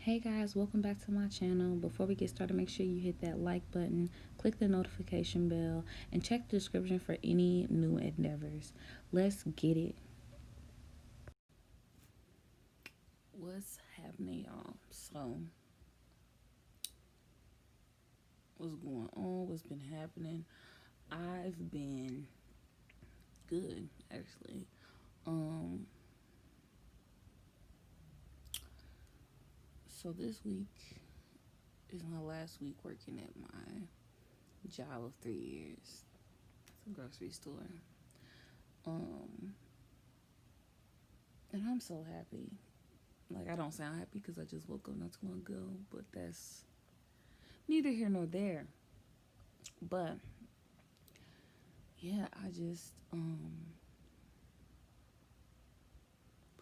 Hey guys, welcome back to my channel. Before we get started, make sure you hit that like button, click the notification bell, and check the description for any new endeavors. Let's get it. What's happening, y'all? So, what's going on? What's been happening? I've been good, actually. So this week is my last week working at my job of 3 years. It's a grocery store. And I'm so happy. Like, I don't sound happy because I just woke up not too long ago, but that's neither here nor there. But yeah, I just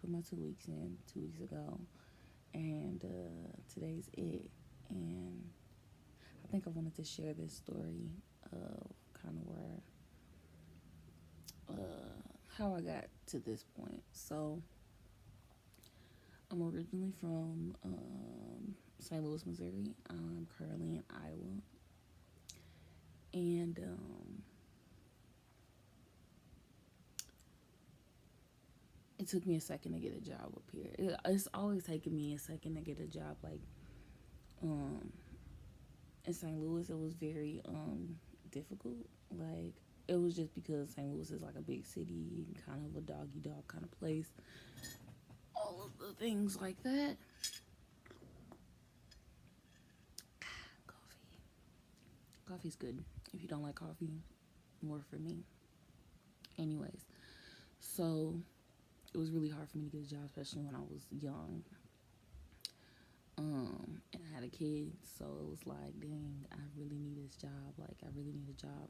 put my 2 weeks in 2 weeks ago, and today's it. And I think I wanted to share this story of kind of how I got to this point. So I'm originally from St. Louis, Missouri. I'm currently in Iowa, and it took me a second to get a job up here. It's always taken me a second to get a job. Like, in St. Louis, it was very difficult. Like, it was just because St. Louis is like a big city, kind of a doggy dog kind of place. All of the things like that. Coffee. Coffee's good. If you don't like coffee, more for me. Anyways, so it was really hard for me to get a job, especially when I was young. And I had a kid, so it was like, dang, I really need this job. Like, I really need a job.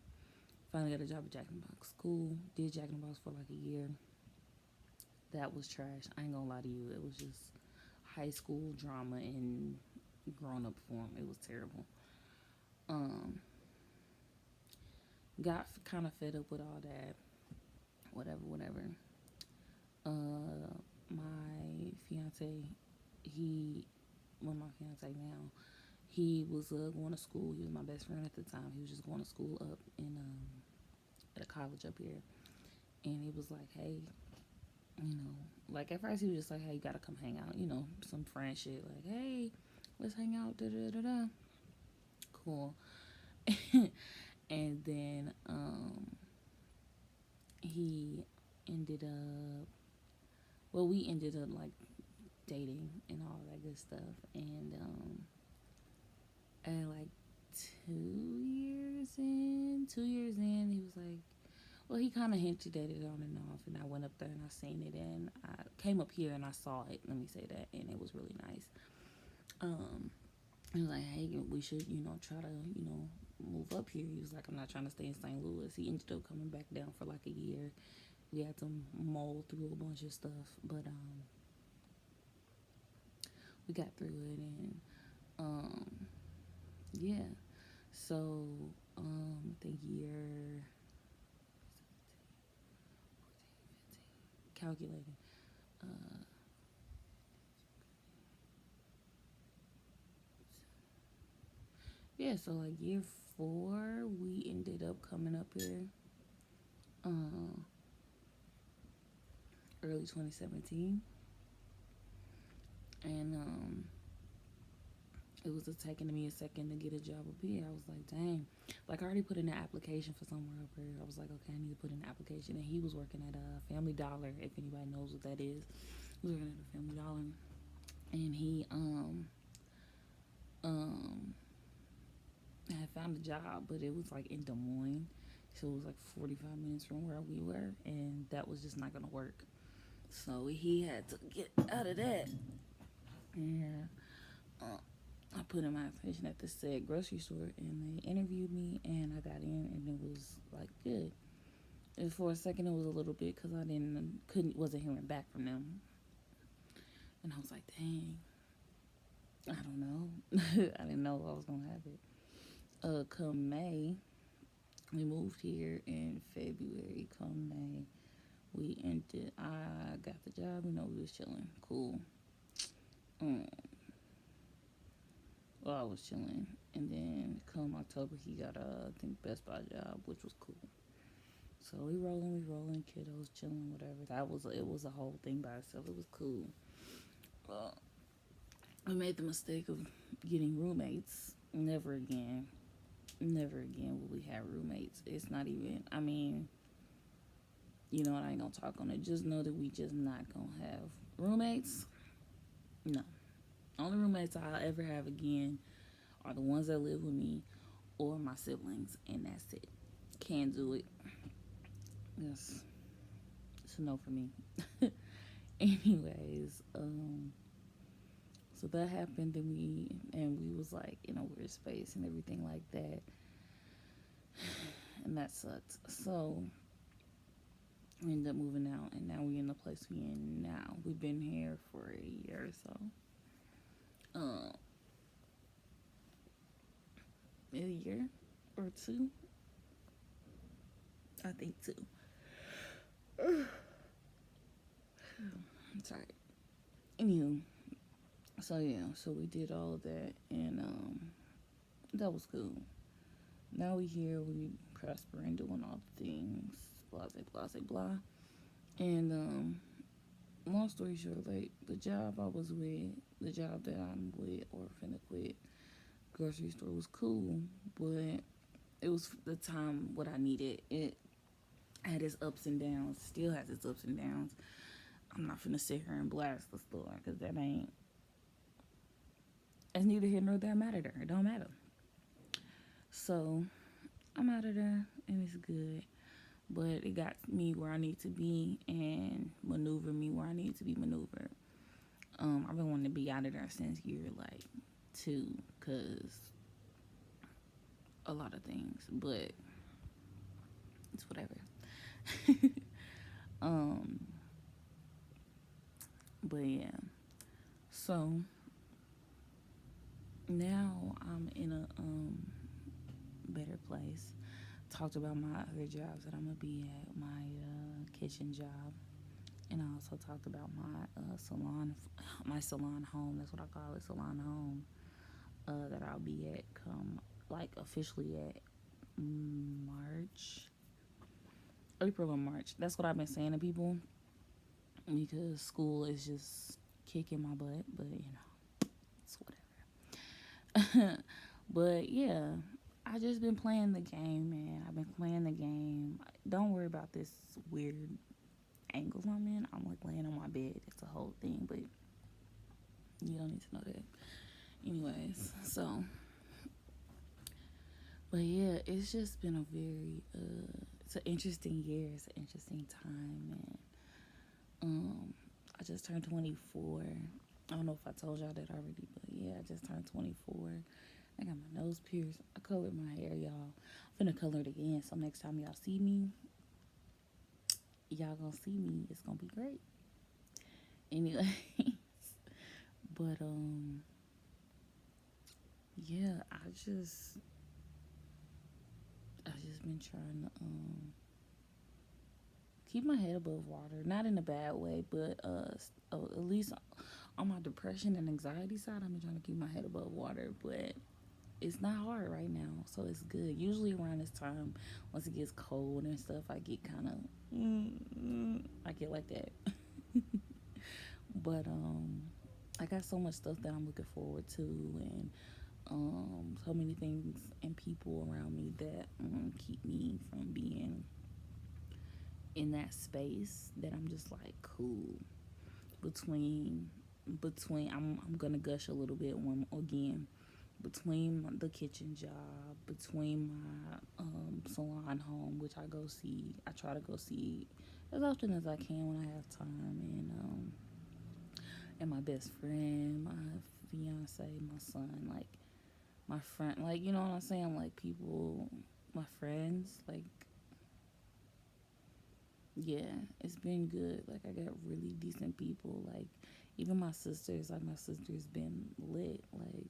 Finally got a job at Jack in the Box. School, did Jack in the Box for like a year. That was trash. I ain't gonna lie to you. It was just high school drama in grown up form. It was terrible. Got kind of fed up with all that. Whatever. My fiance, my fiance now, he was going to school. He was my best friend at the time. He was just going to school up in at a college up here, and he was like, hey, like at first he was just like, hey, you gotta come hang out, some friend shit, like, hey, let's hang out, da da da da. Cool. And then he ended up, well, we ended up like dating and all that good stuff, and at like 2 years in, he was like, well, he kind of hinted at it on and off, and I went up there and I seen it, and I came up here and I saw it, let me say that, and it was really nice. He was like, hey, we should, try to, move up here. He was like, I'm not trying to stay in St. Louis. He ended up coming back down for like a year. We had to mull through a bunch of stuff, but we got through it, and yeah. So I think year calculating. Yeah, so like year 4, we ended up coming up here. Early 2017, and it was taking me a second to get a job up here. I was like, dang, like I already put in an application for somewhere up here. I was like, okay, I need to put in an application. And he was working at a Family Dollar, if anybody knows what that is. He was working at a Family Dollar, and he had found a job, but it was like in Des Moines, so it was like 45 minutes from where we were, and that was just not gonna work. So he had to get out of that. And I put in my application at this said grocery store, and they interviewed me, and I got in, and it was like good. And for a second, it was a little bit because I wasn't hearing back from them, and I was like, dang, I don't know. I didn't know I was gonna have it. Come May, we moved here in February. Come May, I got the job. We was chilling, cool. Well, I was chilling, and then come October, he got a I think Best Buy job, which was cool. So we rolling, kiddos chilling, whatever. It was a whole thing by itself. It was cool. Uh, I made the mistake of getting roommates. Never again. Never again will we have roommates. It's not even. I mean, you know what? I ain't gonna talk on it. Just know that we just not gonna have roommates. No. Only roommates I'll ever have again are the ones that live with me or my siblings, and that's it. Can't do it. Yes, it's a no for me. Anyways, so that happened, and we was like in a weird space and everything like that, and that sucked. So we ended up moving out, and now we in the place we in now. We've been here for a year or so. Um, a year or two, I think two. I'm sorry. Anywho, so yeah, so we did all of that, and that was cool. Now we here, we prospering, doing all the things, blah blah blah blah. And long story short, like the job I was with, the job that I'm with or finna quit, grocery store was cool, but it was the time what I needed. It had its ups and downs, still has its ups and downs. I'm not finna sit here and blast the store because that ain't. It's neither here nor there. Matter there. It don't matter. So I'm out of there and it's good. But it got me where I need to be and maneuver me where I need to be maneuvered. I've been wanting to be out of there since year like 2, cause a lot of things, but it's whatever. um, but yeah, so now I'm in a better place. Talked about my other jobs that I'm gonna be at, my kitchen job, and I also talked about my salon home. That's what I call it, salon home. That I'll be at come like officially at March, April or March. That's what I've been saying to people because school is just kicking my butt. But you know, it's whatever. But yeah, I just been playing the game, man. I've been playing the game. Don't worry about this weird angle I'm in. I'm like laying on my bed. It's a whole thing, but you don't need to know that. Anyways, so, but yeah, it's just been a very, it's an interesting year. It's an interesting time, and I just turned 24. I don't know if I told y'all that already, but yeah, I just turned 24. I got my nose pierced. I colored my hair, y'all. I'm finna color it again, so next time y'all see me, y'all gonna see me. It's gonna be great. Anyway, but yeah, I just been trying to keep my head above water. Not in a bad way, but at least on my depression and anxiety side, I've been trying to keep my head above water, but it's not hard right now, so it's good. Usually around this time, once it gets cold and stuff, I get kind of, I get like that. But I got so much stuff that I'm looking forward to, and so many things and people around me that keep me from being in that space that I'm just like cool. Between I'm gonna gush a little bit one again. Between the kitchen job, between my salon home, which I try to go see as often as I can when I have time, and my best friend, my fiance, my son, like my friend, like you know what I'm saying, like people, my friends, like yeah, it's been good. Like I got really decent people, like even my sisters, like my sister's been lit, like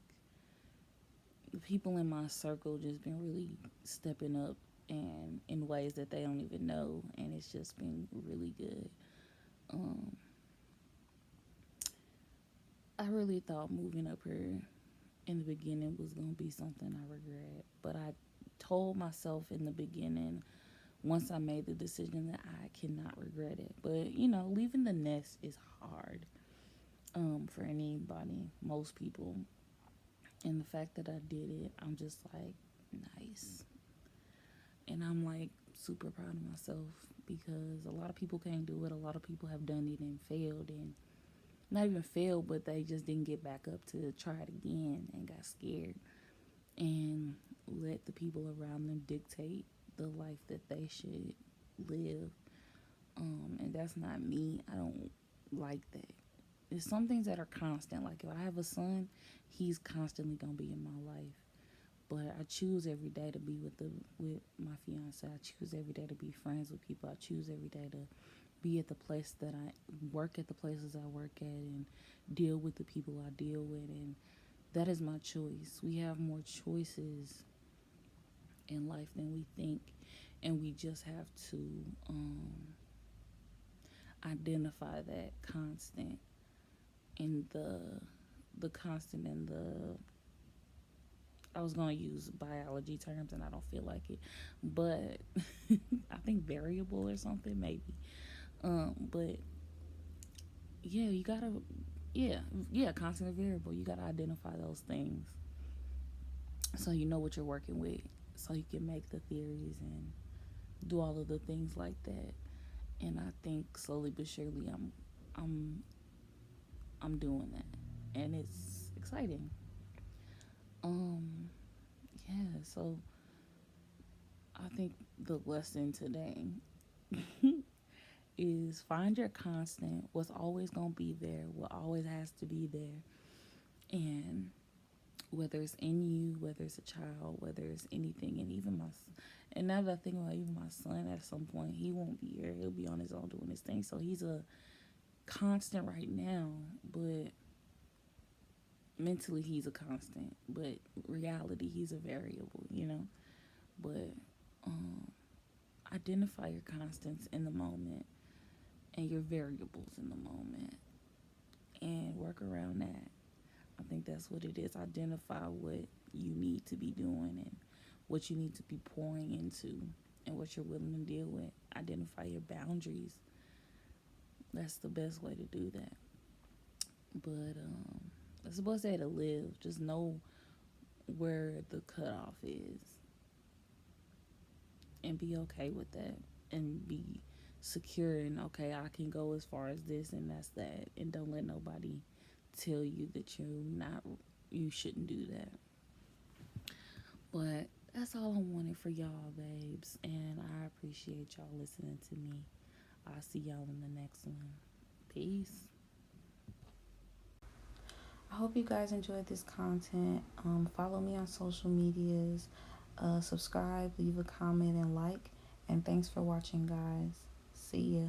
the people in my circle just been really stepping up and in ways that they don't even know, and it's just been really good. um I really thought moving up here in the beginning was going to be something I regret. But I told myself in the beginning, once I made the decision, that I cannot regret it. But, leaving the nest is hard for anybody, most people. And the fact that I did it, I'm just like, nice. And I'm like super proud of myself because a lot of people can't do it. A lot of people have done it and failed, and not even failed, but they just didn't get back up to try it again and got scared and let the people around them dictate the life that they should live. And that's not me. I don't like that. There's some things that are constant. Like if I have a son, he's constantly gonna be in my life. But I choose every day to be with my fiance. I choose every day to be friends with people. I choose every day to be at the place that I work at, the places I work at, and deal with the people I deal with. And that is my choice. We have more choices in life than we think, and we just have to identify that constant in the constant in the I was going to use biology terms and I don't feel like it, but I think variable or something maybe. But yeah, you gotta, yeah, constant and variable. You gotta identify those things so you know what you're working with, so you can make the theories and do all of the things like that. And I think slowly but surely, I'm, I'm doing that, and it's exciting. Um, yeah. So I think the lesson today is find your constant. What's always gonna be there. What always has to be there, and whether it's in you, whether it's a child, whether it's anything, and even and now that I think about even my son, at some point he won't be here. He'll be on his own doing his thing. So he's a constant right now, but mentally he's a constant. But reality, he's a variable. But um, identify your constants in the moment and your variables in the moment, and work around that. I think that's what it is. Identify what you need to be doing and what you need to be pouring into and what you're willing to deal with. Identify your boundaries. That's the best way to do that. But that's supposed to say to live. Just know where the cutoff is and be okay with that and be secure and okay, I can go as far as this and that's that, and don't let nobody tell you that you shouldn't do that. But that's all I wanted for y'all, babes, and I appreciate y'all listening to me. I'll see y'all in the next one. Peace. I hope you guys enjoyed this content. Follow me on social medias. Subscribe, leave a comment, and like. And thanks for watching, guys. See ya.